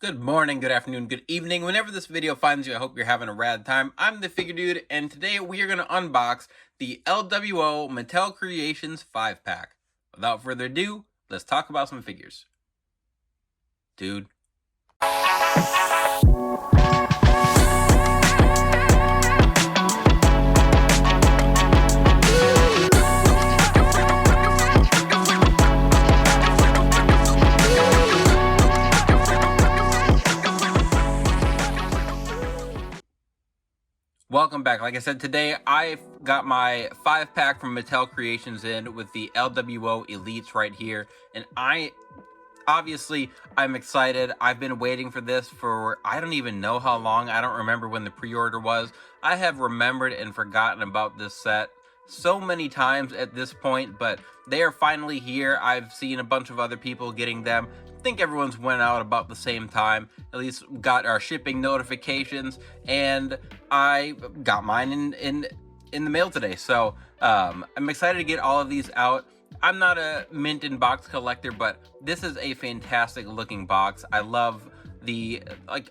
Good morning, good afternoon, good evening. Whenever this video finds you, I hope you're having a rad time. I'm the Figure Dude, and today we are going to unbox the LWO Mattel Creations 5-pack. Without further ado, let's talk about some figures. Dude. Welcome back. Like I said, today I got my 5-pack from Mattel Creations in with the LWO Elites right here, and I'm excited. I've been waiting for this for I don't even know how long. I don't remember when the pre-order was. I have remembered and forgotten about this set so many times at this point, but they are finally here. I've seen a bunch of other people getting them. I think everyone's went out about the same time, at least got our shipping notifications, and I got mine in the mail today. So I'm excited to get all of these out. I'm not a mint in box collector, but this is a fantastic looking box. I love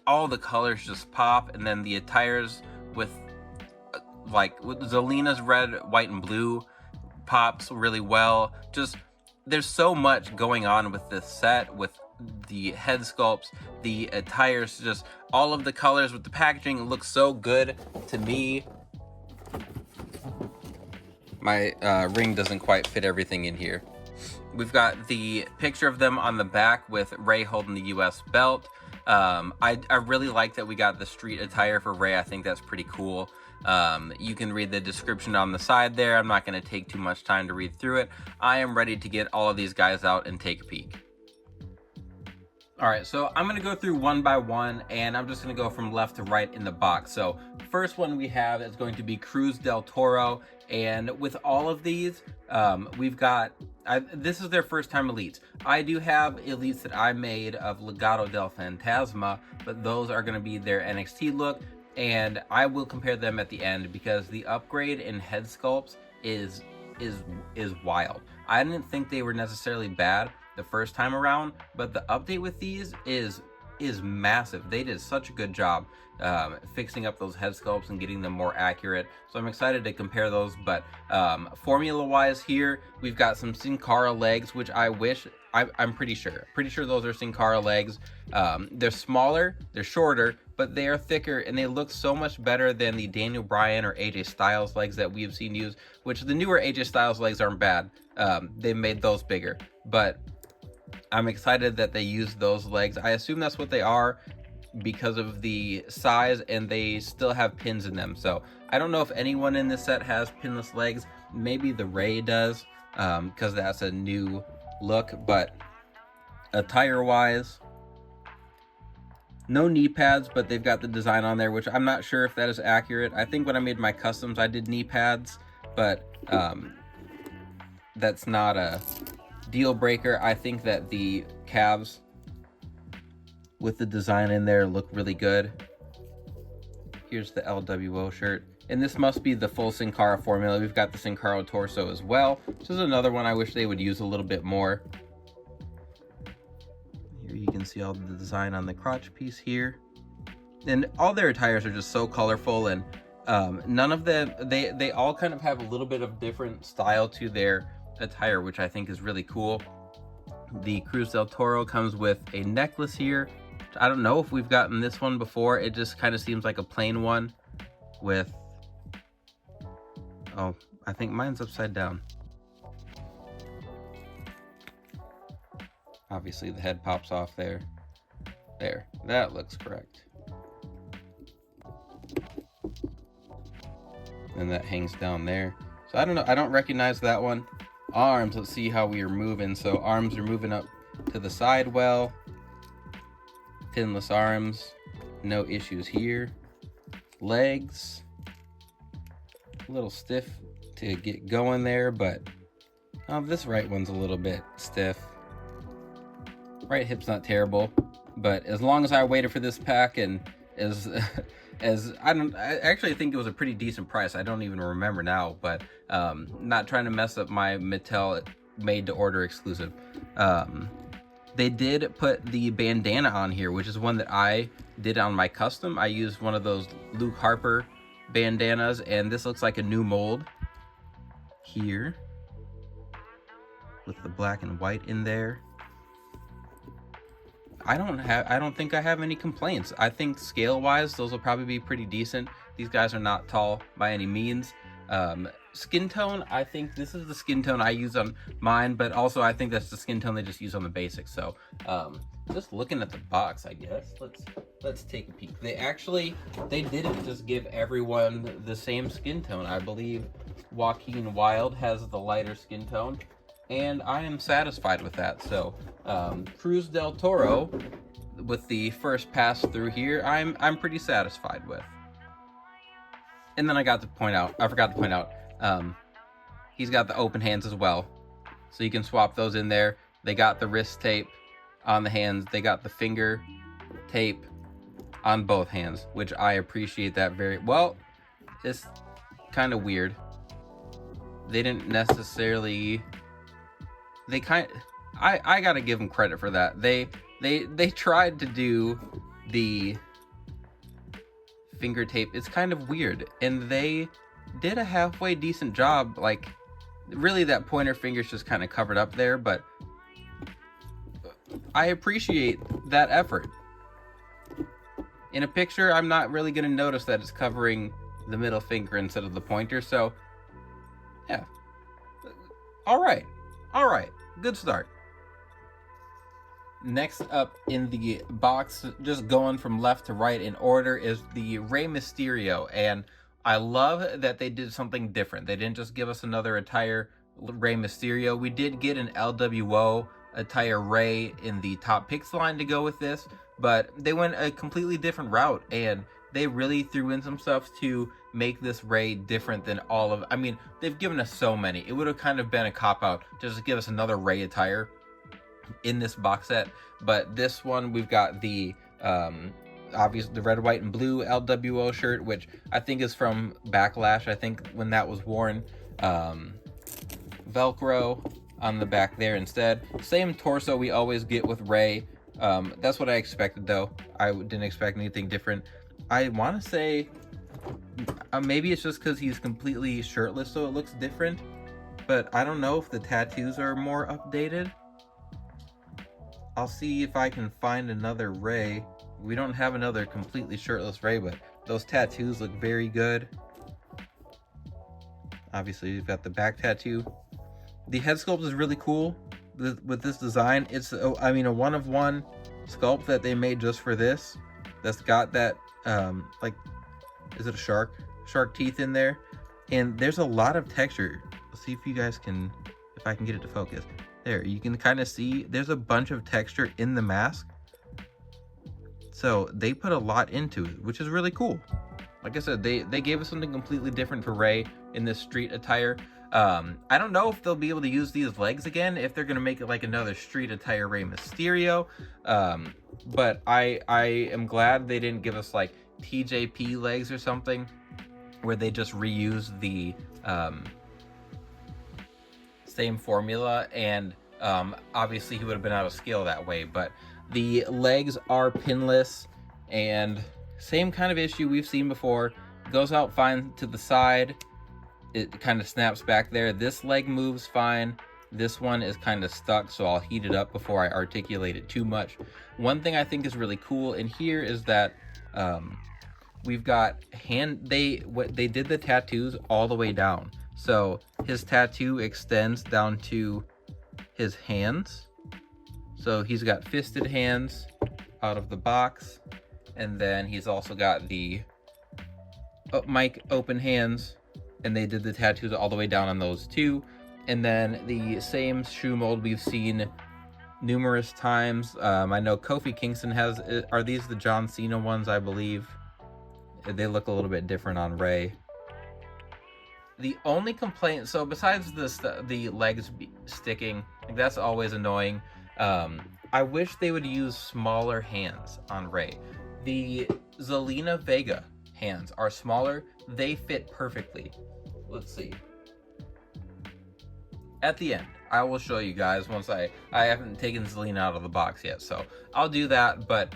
all the colors just pop, and then the attires with Zelina's red, white, and blue pops really well. Just there's so much going on with this set, with the head sculpts, the attires, just all of the colors with the packaging looks so good to me. My ring doesn't quite fit everything in here. We've got the picture of them on the back with Rey holding the US belt. I really like that we got the street attire for Rey. I think that's pretty cool. You can read the description on the side there. I'm not going to take too much time to read through it. I am ready to get all of these guys out and take a peek. Alright, so I'm going to go through one by one, and I'm just going to go from left to right in the box. So, first one we have is going to be Cruz Del Toro, and with all of these, we've got, this is their first time Elites. I do have Elites that I made of Legado del Fantasma, but those are going to be their NXT look, and I will compare them at the end because the upgrade in head sculpts is wild. I didn't think they were necessarily bad the first time around, but the update with these is massive. They did such a good job fixing up those head sculpts and getting them more accurate, so I'm excited to compare those. But formula wise here, we've got some Sin Cara legs, which I'm pretty sure those are Sin Cara legs. They're smaller, they're shorter, but they are thicker, and they look so much better than the Daniel Bryan or AJ Styles legs that we've seen used, which the newer AJ Styles legs aren't bad. They made those bigger, but I'm excited that they used those legs. I assume that's what they are because of the size, and they still have pins in them. So I don't know if anyone in this set has pinless legs. Maybe the Rey does, because that's a new look. But attire wise, no knee pads, but they've got the design on there, which I'm not sure if that is accurate. I think when I made my customs, I did knee pads, but that's not a deal breaker. I think that the calves with the design in there look really good. Here's the LWO shirt, and this must be the full Sin Cara formula. We've got the Sin Cara torso as well. This is another one I wish they would use a little bit more. Here you can see all the design on the crotch piece here, and all their attires are just so colorful, and none of them, they all kind of have a little bit of different style to their attire, which I think is really cool. The Cruz Del Toro comes with a necklace here. I don't know if we've gotten this one before. It just kind of seems like a plain one with, oh, I think mine's upside down. Obviously the head pops off there. There, that looks correct. And that hangs down there. So I don't know, I don't recognize that one. Arms, let's see how we are moving. So arms are moving up to the side well. Pinless arms, no issues here. Legs, a little stiff to get going there, but this right one's a little bit stiff. Right hip's not terrible, but as long as I waited for this pack, and I actually think it was a pretty decent price. I don't even remember now, but not trying to mess up my Mattel made to order exclusive. They did put the bandana on here, which is one that I did on my custom. I used one of those Luke Harper bandanas, and this looks like a new mold here with the black and white in there. I don't think I have any complaints. I think scale wise, those will probably be pretty decent. These guys are not tall by any means. Skin tone, I think this is the skin tone I use on mine, but also I think that's the skin tone they just use on the basics. So just looking at the box, I guess let's take a peek. They didn't just give everyone the same skin tone. I believe Joaquin Wilde has the lighter skin tone, and I am satisfied with that. So Cruz Del Toro, with the first pass through here, I'm pretty satisfied with. And then I forgot to point out, he's got the open hands as well, so you can swap those in there. They got the wrist tape on the hands, they got the finger tape on both hands, which I appreciate that very well. It's kind of weird. They didn't necessarily, I gotta give them credit for that. They tried to do the finger tape. It's kind of weird, and they did a halfway decent job. Like, really, that pointer finger's just kind of covered up there, but I appreciate that effort. In a picture, I'm not really going to notice that it's covering the middle finger instead of the pointer, so yeah. All right, good start. Next up in the box, just going from left to right in order, is the Rey Mysterio, and I love that they did something different. They didn't just give us another attire Rey Mysterio. We did get an LWO attire Rey in the top picks line to go with this, but they went a completely different route, and they really threw in some stuff to make this Rey different than all of, I mean, they've given us so many. It would have kind of been a cop-out just to give us another Rey attire in this box set, but this one we've got the obviously the red, white, and blue LWO shirt, which I think is from Backlash. I think when that was worn, Velcro on the back there instead. Same torso we always get with Rey. That's what I expected, though. I didn't expect anything different. I want to say maybe it's just because he's completely shirtless, so it looks different, but I don't know if the tattoos are more updated. I'll see if I can find another Rey. We don't have another completely shirtless Rey, but those tattoos look very good. Obviously, we've got the back tattoo. The head sculpt is really cool with this design. It's, I mean, a one-of-one sculpt that they made just for this. That's got that, like, is it a shark? Shark teeth in there. And there's a lot of texture. Let's see if you guys can, if I can get it to focus. There, you can kind of see there's a bunch of texture in the mask. So they put a lot into it, which is really cool. Like I said, they gave us something completely different for Rey in this street attire. I don't know if they'll be able to use these legs again, if they're gonna make it like another street attire Rey Mysterio. But I am glad they didn't give us like TJP legs or something, where they just reuse the same formula, and obviously he would have been out of scale that way. But the legs are pinless, and same kind of issue we've seen before. Goes out fine to the side. It kind of snaps back there. This leg moves fine. This one is kind of stuck, so I'll heat it up before I articulate it too much. One thing I think is really cool in here is that we've got they did the tattoos all the way down. So his tattoo extends down to his hands. So he's got fisted hands out of the box. And then he's also got the mic open hands. And they did the tattoos all the way down on those too. And then the same shoe mold we've seen numerous times. I know Kofi Kingston has, are these the John Cena ones, I believe? They look a little bit different on Rey. The only complaint, so besides the legs sticking, like that's always annoying. I wish they would use smaller hands on Rey. The Zelina Vega hands are smaller. They fit perfectly. Let's see. At the end, I will show you guys once I haven't taken Zelina out of the box yet, so I'll do that. But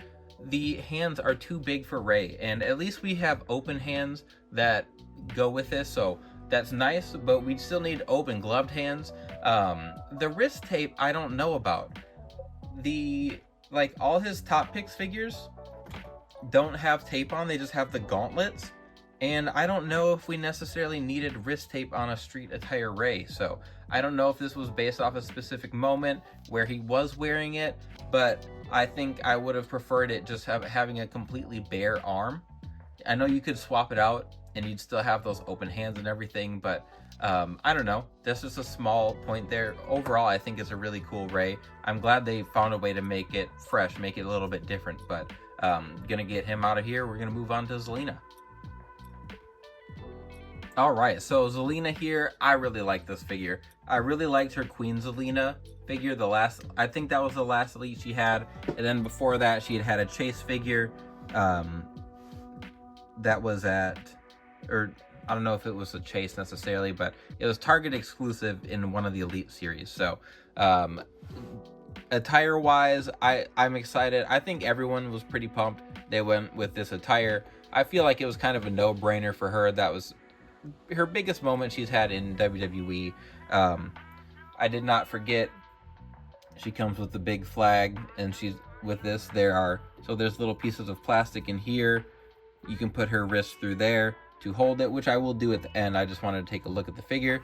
the hands are too big for Rey, and at least we have open hands that go with this, so that's nice, but we still need open gloved hands. The wrist tape I don't know about. Like all his top picks figures don't have tape on, they just have the gauntlets. And I don't know if we necessarily needed wrist tape on a street attire Rey, so I don't know if this was based off a specific moment where he was wearing it, but I think I would have preferred it just having a completely bare arm. I know you could swap it out and you'd still have those open hands and everything, but I don't know. That's just a small point there. Overall, I think it's a really cool Rey. I'm glad they found a way to make it fresh, make it a little bit different, but gonna get him out of here. We're gonna move on to Zelina. Alright, so Zelina here, I really like this figure. I really liked her Queen Zelina figure, I think that was the last Elite she had, and then before that she had a Chase figure that was at, or I don't know if it was a Chase necessarily, but it was Target exclusive in one of the Elite series. So attire wise, I'm excited. I think everyone was pretty pumped they went with this attire. I feel like it was kind of a no-brainer for her. That was her biggest moment she's had in WWE. I did not forget she comes with the big flag, and she's with this. There's little pieces of plastic in here. You can put her wrist through there to hold it, which I will do at the end. I just wanted to take a look at the figure.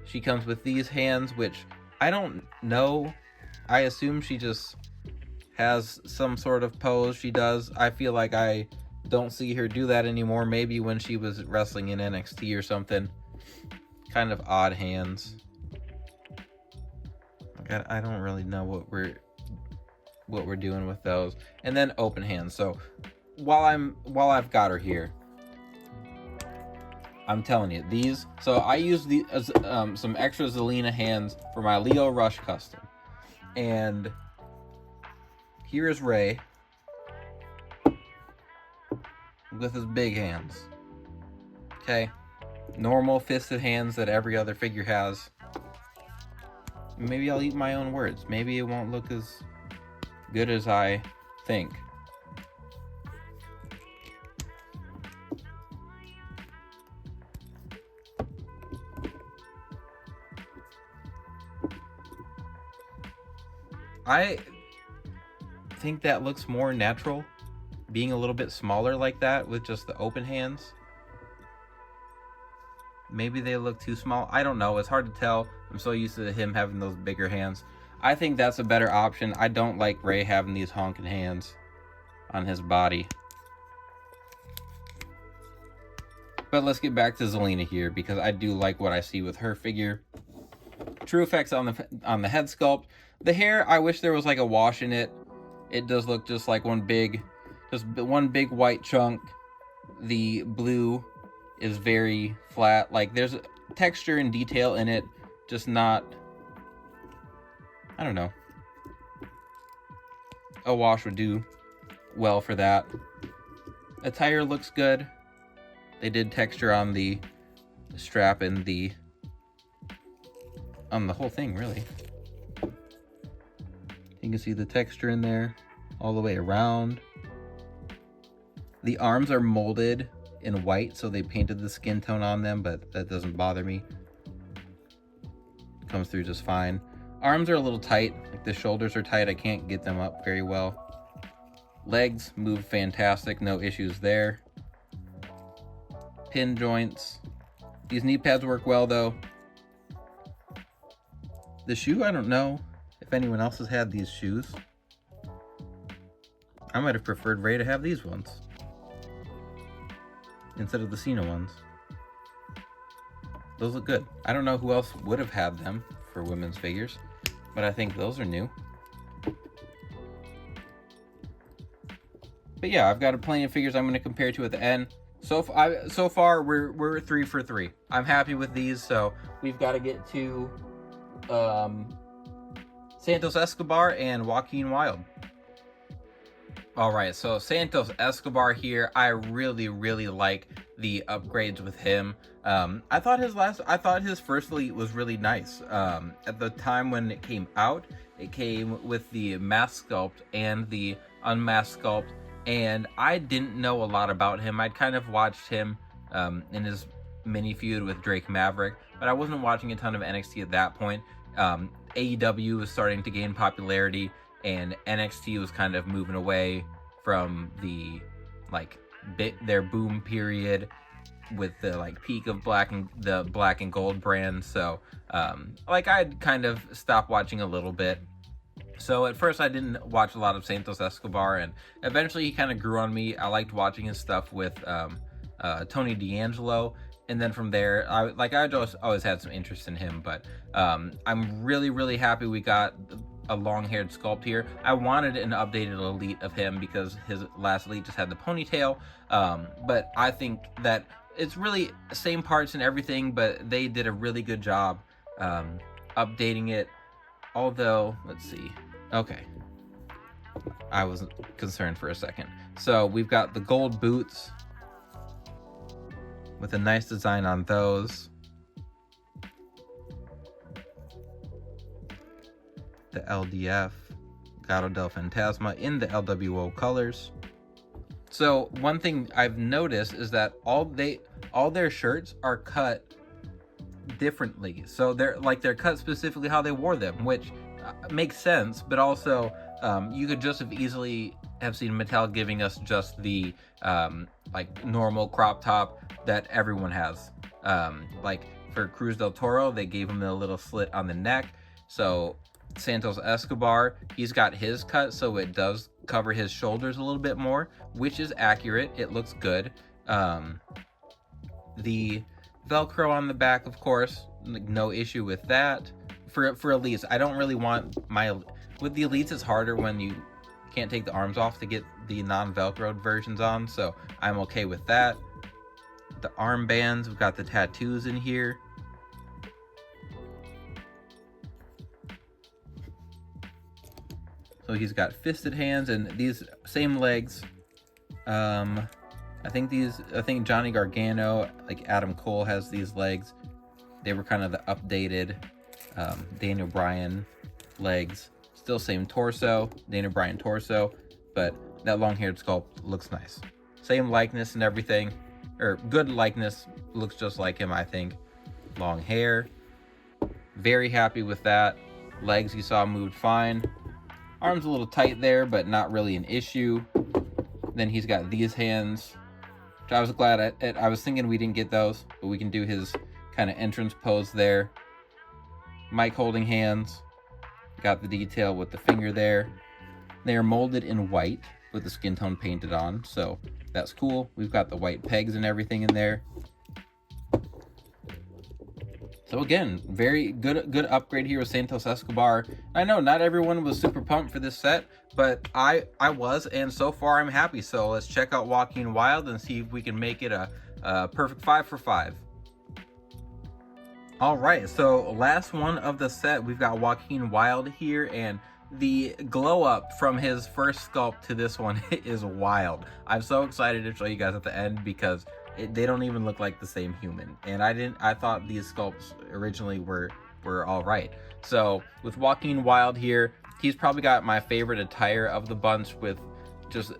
She comes with these hands, which I don't know. I assume she just has some sort of pose she does. I feel like I don't see her do that anymore. Maybe when she was wrestling in NXT or something. Kind of odd hands. I don't really know what we're doing with those. And then open hands. So while I've got her here, I'm telling you, these. So I use some extra Zelina hands for my Leo Rush custom, and here is Rey with his big hands. Okay, normal fisted hands that every other figure has. Maybe I'll eat my own words. Maybe it won't look as good as I think. I think that looks more natural, being a little bit smaller like that with just the open hands. Maybe they look too small. I don't know. It's hard to tell. I'm so used to him having those bigger hands. I think that's a better option. I don't like Rey having these honking hands on his body. But let's get back to Zelina here, because I do like what I see with her figure. True effects on the head sculpt. The hair, I wish there was like a wash in it. It does look just like one big white chunk. The blue is very flat. Like there's texture and detail in it, just not, I don't know. A wash would do well for that. Attire looks good. They did texture on the strap and on the whole thing, really. You can see the texture in there all the way around. The arms are molded in white, so they painted the skin tone on them, but that doesn't bother me. Comes through just fine. Arms are a little tight, like the shoulders are tight. I can't get them up very well. Legs move fantastic, no issues there. Pin joints. These knee pads work well though. The shoe, I don't know if anyone else has had these shoes. I might have preferred Rey to have these ones instead of the Cena ones. Those look good. I don't know who else would have had them for women's figures, but I think those are new. But yeah, I've got plenty of figures I'm going to compare to at the end. So far, we're 3 for 3. I'm happy with these, so we've got to get to Santos Escobar and Joaquin Wilde. All right, so Santos Escobar here. I really like the upgrades with him. I thought his first elite was really nice. At the time when it came out, it came with the mask sculpt and the unmasked sculpt, and I didn't know a lot about him. I'd kind of watched him in his mini feud with Drake Maverick, but I wasn't watching a ton of NXT at that point. AEW was starting to gain popularity, and NXT was kind of moving away from the their boom period with the peak of the black and gold brand. So I'd kind of stopped watching a little bit. So at first I didn't watch a lot of Santos Escobar, and eventually he kind of grew on me. I liked watching his stuff with Tony D'Angelo, and then from there I just always had some interest in him. But I'm really happy we got a long-haired sculpt here. I wanted an updated elite of him because his last elite just had the ponytail, but I think that it's really same parts and everything, but they did a really good job updating it. Although, let's see. Okay, I was concerned for a second. So we've got the gold boots with a nice design on those. The LDF, Gato del Fantasma in the LWO colors. So one thing I've noticed is that all their shirts are cut differently. So they're cut specifically how they wore them, which makes sense, but also you could just have easily have seen Mattel giving us just the normal crop top that everyone has. For Cruz Del Toro, they gave him a little slit on the neck. So Santos Escobar, he's got his cut so it does cover his shoulders a little bit more, which is accurate. It looks good. The Velcro on the back, of course, no issue with that. For elites, I don't really want with the elites it's harder when you can't take the arms off to get the non-velcroed versions on, so I'm okay with that. The armbands, we've got the tattoos in here. So he's got fisted hands and these same legs. I think Johnny Gargano, Adam Cole has these legs. They were kind of the updated Daniel Bryan legs. Still same torso, Daniel Bryan torso, but that long-haired sculpt looks nice. Same likeness and everything, or good likeness, looks just like him, I think. Long hair. Very happy with that. Legs you saw moved fine. Arms a little tight there, but not really an issue. Then he's got these hands, which I was glad I was thinking we didn't get those, but we can do his kind of entrance pose there. Mic holding hands. Got the detail with the finger there. They are molded in white with the skin tone painted on, so that's cool. We've got the white pegs and everything in there. So again, very good upgrade here with Santos Escobar. I know not everyone was super pumped for this set, but I was, and so far I'm happy. So let's check out Joaquin Wilde and see if we can make it a perfect 5 for 5. All right, so last one of the set, we've got Joaquin Wilde here, and the glow up from his first sculpt to this one is wild. I'm so excited to show you guys at the end because they don't even look like the same human, and I thought these sculpts originally were all right. So with Joaquin Wilde here, he's probably got my favorite attire of the bunch. With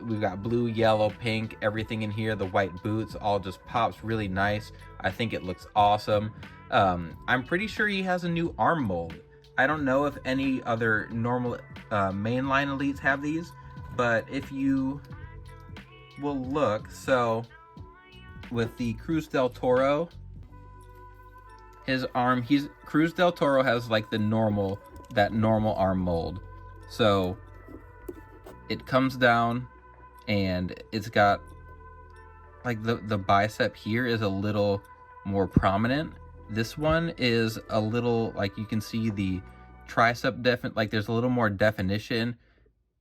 we've got blue, yellow, pink, everything in here. The white boots all just pops really nice. I think it looks awesome. I'm pretty sure he has a new arm mold. I don't know if any other normal mainline elites have these, but if you will look, so with the Cruz Del Toro, his arm, Cruz Del Toro has that normal arm mold. So it comes down and it's got the bicep here is a little more prominent. This one is a little, you can see the tricep there's a little more definition,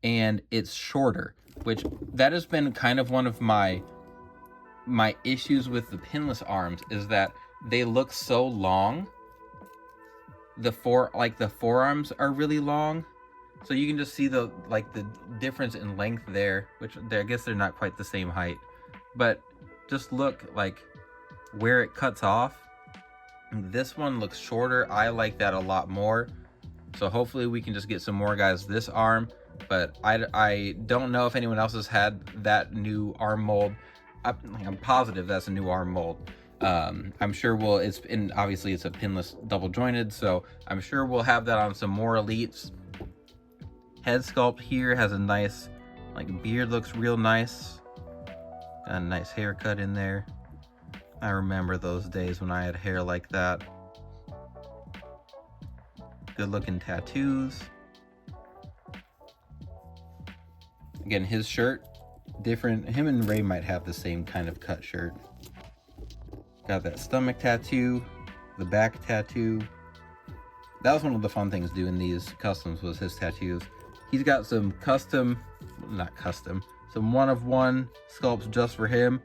and it's shorter, which that has been kind of one of my issues with the pinless arms, is that they look so long. The forearms are really long, So you can just see the difference in length there, which I guess they're not quite the same height, but just look like where it cuts off. This one looks shorter. I like that a lot more. So hopefully we can just get some more guys this arm, but I don't know if anyone else has had that new arm mold. I'm positive that's a new arm mold. I'm sure obviously it's a pinless double jointed, so I'm sure we'll have that on some more elites. Head sculpt here has a nice, beard looks real nice. Got a nice haircut in there. I remember those days when I had hair like that. Good looking tattoos. Again, his shirt, different. Him and Rey might have the same kind of cut shirt. Got that stomach tattoo, the back tattoo. That was one of the fun things doing these customs, was his tattoos. He's got some some one-of-one sculpts just for him.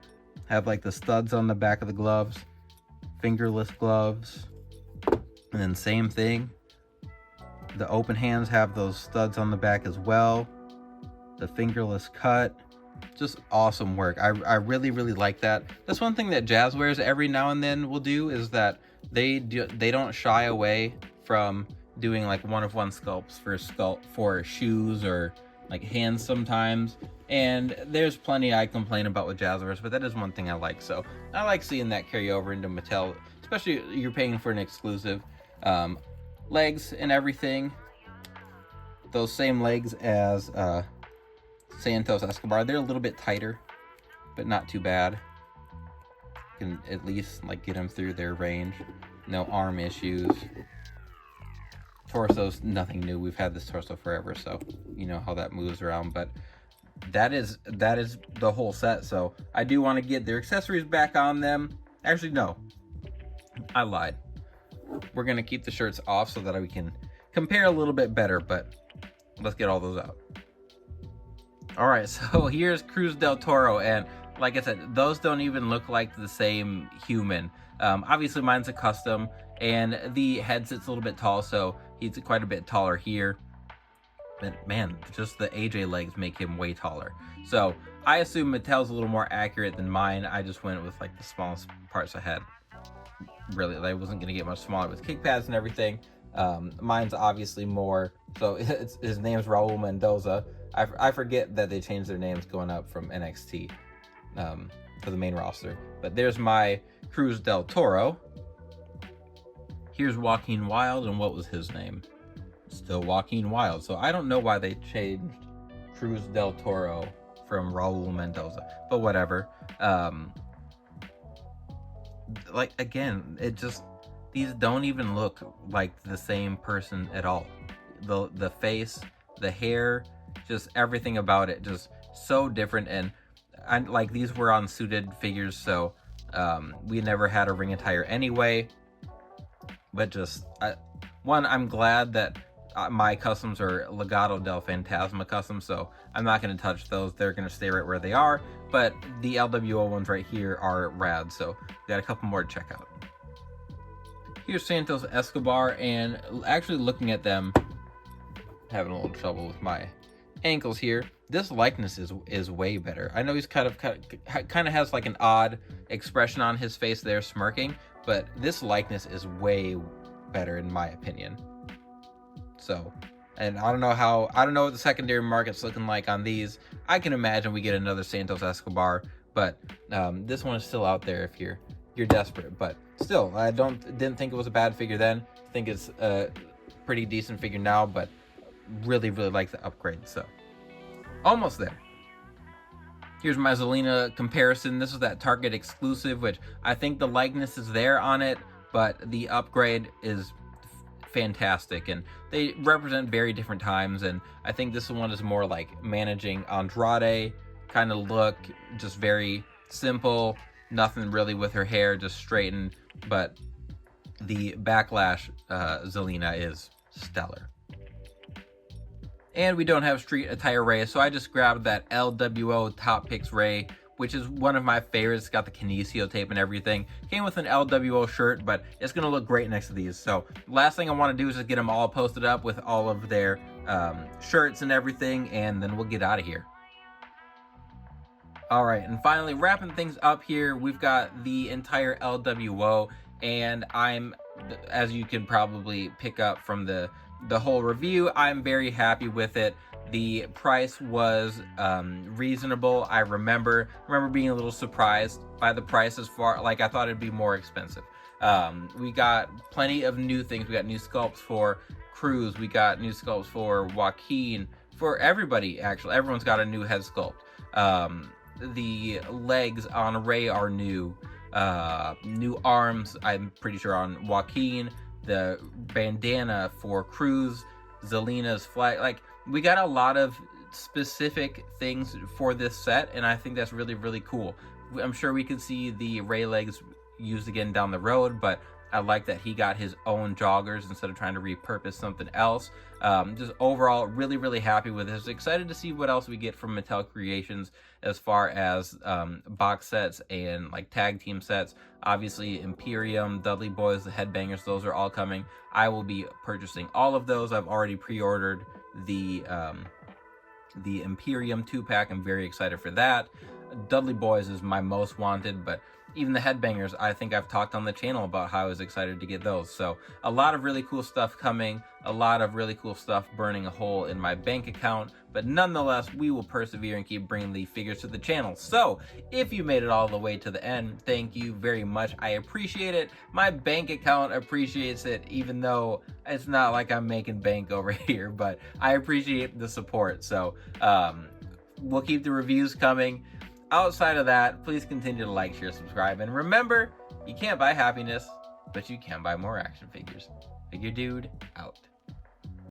Have the studs on the back of the gloves, fingerless gloves, and then same thing. The open hands have those studs on the back as well. The fingerless cut, just awesome work. I really like that. That's one thing that Jazzwares every now and then will do, is that they don't shy away from doing one-of-one sculpts for shoes or hands sometimes. And there's plenty I complain about with Jazzwares, but that is one thing I like. So I like seeing that carry over into Mattel, especially you're paying for an exclusive. Legs and everything, those same legs as Santos Escobar. They're a little bit tighter, but not too bad. Can at least get them through their range. No arm issues. Torso's nothing new. We've had this torso forever, so you know how that moves around. But that is the whole set. So I do want to get their accessories back on them. Actually, no, I lied. We're gonna keep the shirts off so that we can compare a little bit better, but let's get all those out. All right, so here's Cruz Del Toro, and like I said, those don't even look like the same human. Obviously mine's a custom, and the head sits a little bit tall, so he's quite a bit taller here. But man, just the AJ legs make him way taller. So I assume Mattel's a little more accurate than mine. I just went with the smallest parts I had. Really, I wasn't gonna get much smaller with kick pads and everything. Mine's obviously more, so his name's Raul Mendoza. I forget that they changed their names going up from NXT for the main roster. But there's my Cruz Del Toro. Here's Joaquin Wilde, and what was his name? Still Joaquin Wilde. So I don't know why they changed Cruz Del Toro from Raul Mendoza, but whatever. Again, these don't even look like the same person at all. The face, the hair, just everything about it, just so different. And these were on suited figures, so we never had a ring attire anyway. But I'm glad that my customs are Legado del Fantasma customs, so I'm not going to touch those. They're going to stay right where they are. But the LWO ones right here are rad, so we got a couple more to check out. Here's Santos Escobar, and actually looking at them, having a little trouble with my ankles here. This likeness is way better. I know he's kind of has an odd expression on his face there, smirking, but this likeness is way better in my opinion. So, and I don't know what the secondary market's looking like on these. I can imagine we get another Santos Escobar, but this one is still out there if you're desperate. But still, I didn't think it was a bad figure then. I think it's a pretty decent figure now, but really like the upgrade. So, almost there. Here's my Zelina comparison. This is that Target exclusive, which I think the likeness is there on it, but the upgrade is fantastic, and they represent very different times. And I think this one is more managing Andrade kind of look, just very simple, nothing really with her hair, just straightened. But the Backlash Zelina is stellar. And we don't have street attire Rey, so I just grabbed that LWO Top Picks Rey, which is one of my favorites. It's got the Kinesio tape and everything. Came with an LWO shirt, but it's going to look great next to these. So last thing I want to do is just get them all posted up with all of their shirts and everything, and then we'll get out of here. All right, and finally wrapping things up here, we've got the entire LWO, and as you can probably pick up from the whole review, I'm very happy with it. The price was reasonable. I remember being a little surprised by the price as far, like I thought it'd be more expensive. We got plenty of new things. We got new sculpts for Cruz. We got new sculpts for Joaquin, for everybody, actually. Everyone's got a new head sculpt. The legs on Rey are new. New arms, I'm pretty sure, on Joaquin. The bandana for Cruz. Zelina's flag. Like, we got a lot of specific things for this set, and I think that's really, really cool. I'm sure we could see the Rey legs used again down the road, but I like that he got his own joggers instead of trying to repurpose something else. Just overall, really, really happy with this. Excited to see what else we get from Mattel Creations as far as box sets and like tag team sets. Obviously, Imperium, Dudley Boys, the Headbangers, those are all coming. I will be purchasing all of those. I've already pre-ordered the Imperium 2-pack. I'm very excited for that. Dudley Boys is my most wanted, but even the Headbangers, I think I've talked on the channel about how I was excited to get those. So a lot of really cool stuff coming, a lot of really cool stuff burning a hole in my bank account, but nonetheless, we will persevere and keep bringing the figures to the channel. So if you made it all the way to the end, thank you very much. I appreciate it. My bank account appreciates it, even though it's not like I'm making bank over here, but I appreciate the support. So we'll keep the reviews coming. Outside of that, please continue to like, share, subscribe, and remember, you can't buy happiness, but you can buy more action figures. Figure Dude out.